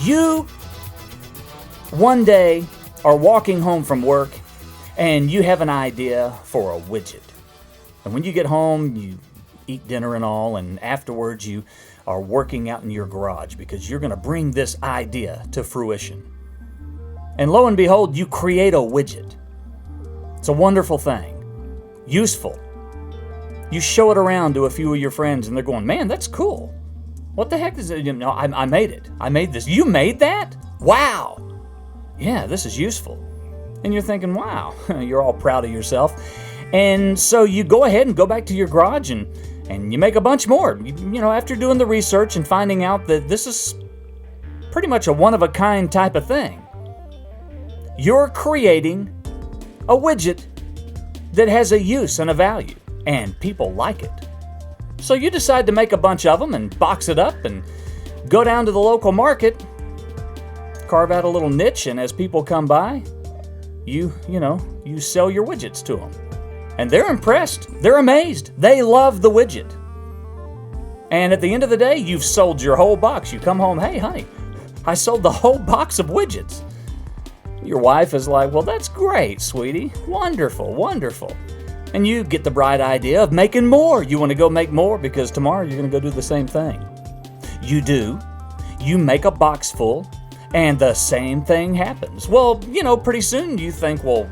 You one day are walking home from work and you have an idea for a widget. And when you get home, you eat dinner and all, and afterwards you are working out in your garage because you're going to bring this idea to fruition. And lo and behold, you create a widget. It's a wonderful thing, useful. You show it around to a few of your friends and they're going, man, that's cool. What the heck is it? No, I made it. I made this. You made that? Wow. Yeah, this is useful. And you're thinking, wow, you're all proud of yourself. And so you go ahead and go back to your garage and you make a bunch more. You know, after doing the research and finding out that this is pretty much a one-of-a-kind type of thing. You're creating a widget that has a use and a value, and people like it. So you decide to make a bunch of them and box it up and go down to the local market, carve out a little niche, and as people come by, you sell your widgets to them. And they're impressed. They're amazed. They love the widget. And at the end of the day, you've sold your whole box. You come home, hey, honey, I sold the whole box of widgets. Your wife is like, well, that's great, sweetie. Wonderful, wonderful. And you get the bright idea of making more. You want to go make more because tomorrow you're going to go do the same thing. You do. You make a box full, and the same thing happens. Well, pretty soon you think, well,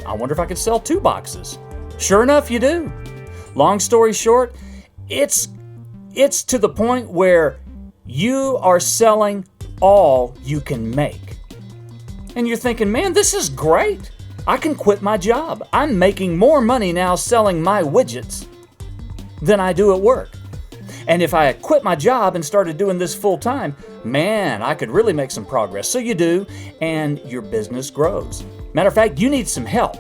I wonder if I could sell 2 boxes. Sure enough, you do. Long story short, it's to the point where you are selling all you can make. And you're thinking, man, this is great. I can quit my job. I'm making more money now selling my widgets than I do at work. And if I quit my job and started doing this full time, man, I could really make some progress. So you do, and your business grows. Matter of fact, you need some help.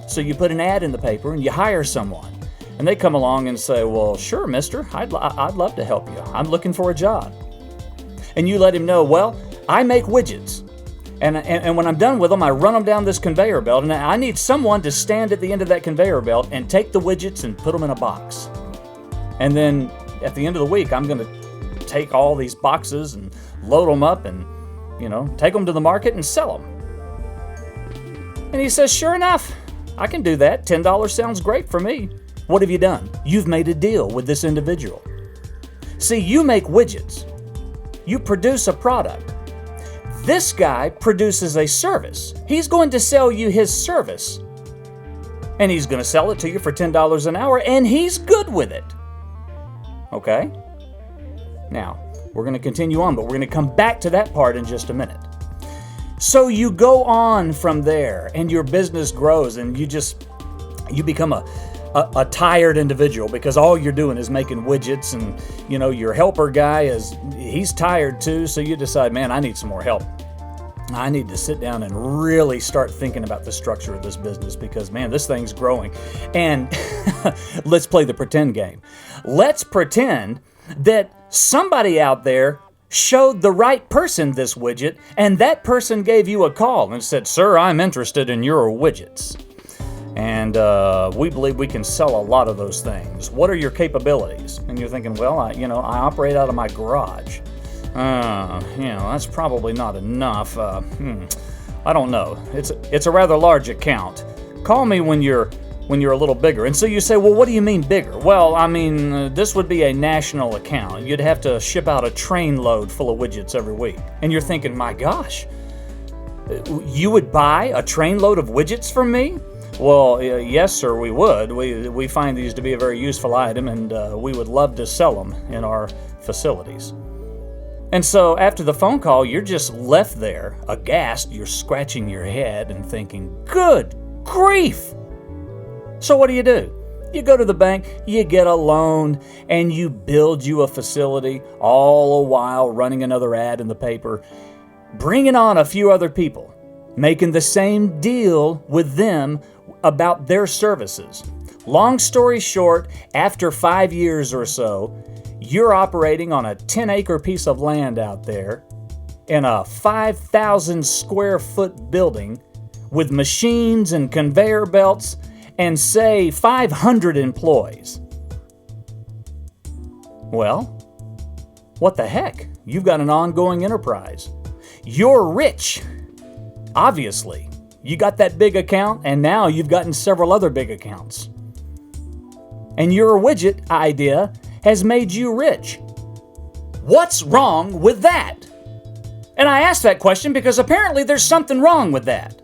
So you put an ad in the paper and you hire someone. And they come along and say, well, sure, mister, I'd love to help you. I'm looking for a job. And you let him know, well, I make widgets. And when I'm done with them, I run them down this conveyor belt, and I need someone to stand at the end of that conveyor belt and take the widgets and put them in a box. And then at the end of the week, I'm going to take all these boxes and load them up and, take them to the market and sell them. And he says, sure enough, I can do that. $10 sounds great for me. What have you done? You've made a deal with this individual. See, you make widgets. You produce a product. This guy produces a service. He's going to sell you his service. And he's going to sell it to you for $10 an hour, and he's good with it. Okay? Now, we're going to continue on, but we're going to come back to that part in just a minute. So you go on from there, and your business grows, and you become a tired individual because all you're doing is making widgets, and your helper guy he's tired too, so you decide, man, I need some more help. I need to sit down and really start thinking about the structure of this business because, man, this thing's growing. And let's play the pretend game. Let's pretend that somebody out there showed the right person this widget, and that person gave you a call and said, sir, I'm interested in your widgets. And we believe we can sell a lot of those things. What are your capabilities? And you're thinking, well, I operate out of my garage. That's probably not enough. I don't know. It's a rather large account. Call me when you're a little bigger. And so you say, well, what do you mean bigger? Well, this would be a national account. You'd have to ship out a train load full of widgets every week. And you're thinking, my gosh, you would buy a train load of widgets from me? Well, yes, sir, we would. We find these to be a very useful item, and we would love to sell them in our facilities. And so after the phone call, you're just left there, aghast. You're scratching your head and thinking, good grief! So what do? You go to the bank, you get a loan, and you build you a facility, all the while running another ad in the paper, bringing on a few other people, making the same deal with them about their services. Long story short, after 5 years or so, you're operating on a 10-acre piece of land out there in a 5,000 square foot building with machines and conveyor belts and say 500 employees. Well, what the heck? You've got an ongoing enterprise. You're rich. Obviously, you got that big account, and now you've gotten several other big accounts. And your widget idea has made you rich. What's wrong with that? And I ask that question because apparently there's something wrong with that.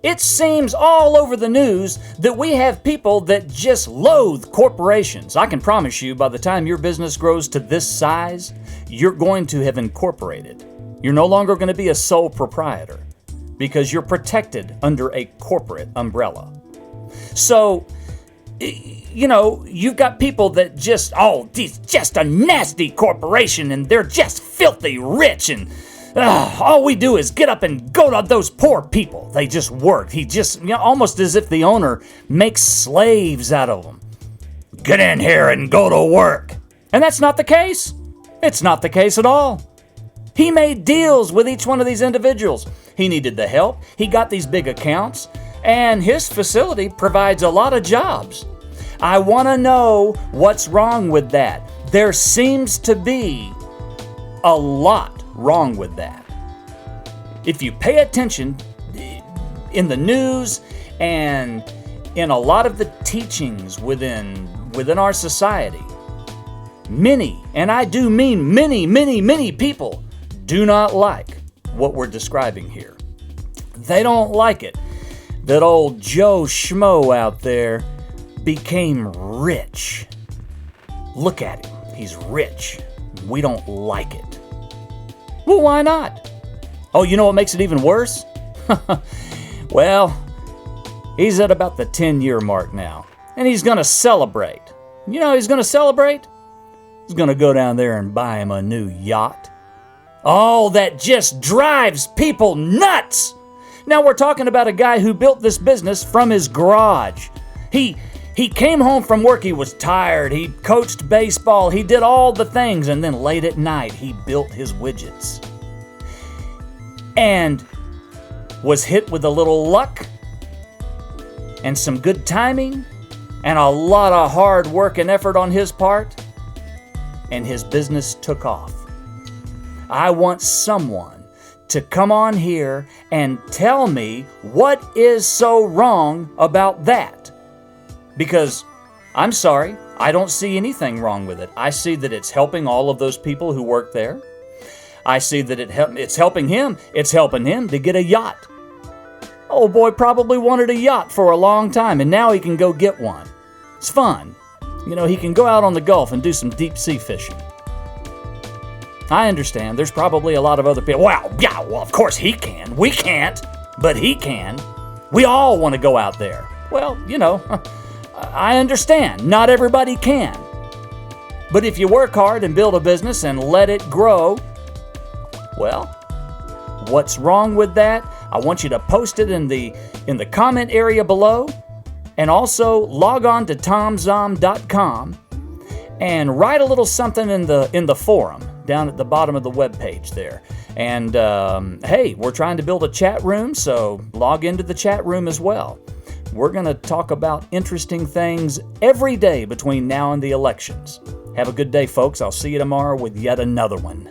It seems all over the news that we have people that just loathe corporations. I can promise you by the time your business grows to this size, you're going to have incorporated. You're no longer going to be a sole proprietor because you're protected under a corporate umbrella. So, you've got people that just, it's just a nasty corporation and they're just filthy rich and all we do is get up and go to those poor people. They just work. He just, almost as if the owner makes slaves out of them. Get in here and go to work. And that's not the case. It's not the case at all. He made deals with each one of these individuals. He needed the help. He got these big accounts. And his facility provides a lot of jobs. I want to know what's wrong with that. There seems to be a lot wrong with that. If you pay attention in the news and in a lot of the teachings within our society, many, and I do mean many people, do not like what we're describing here. They don't like it that old Joe Schmo out there became rich. Look at him. He's rich. We don't like it. Well, why not? Oh, you know what makes it even worse? Well, he's at about the 10-year mark now, and he's going to celebrate. You know how he's going to celebrate? He's going to go down there and buy him a new yacht. Oh, that just drives people nuts! Now, we're talking about a guy who built this business from his garage. He came home from work, he was tired, he coached baseball, he did all the things, and then late at night, he built his widgets. And was hit with a little luck, and some good timing, and a lot of hard work and effort on his part, and his business took off. I want someone to come on here and tell me what is so wrong about that. Because, I'm sorry, I don't see anything wrong with it. I see that it's helping all of those people who work there. I see that it's helping him. It's helping him to get a yacht. Old boy probably wanted a yacht for a long time, and now he can go get one. It's fun. He can go out on the Gulf and do some deep sea fishing. I understand. There's probably a lot of other people. Well, of course he can. We can't, but he can. We all want to go out there. Well, I understand. Not everybody can. But if you work hard and build a business and let it grow, well, what's wrong with that? I want you to post it in the comment area below, and also log on to TomZom.com and write a little something in the forum down at the bottom of the webpage there. And hey, we're trying to build a chat room, so log into the chat room as well. We're going to talk about interesting things every day between now and the elections. Have a good day, folks. I'll see you tomorrow with yet another one.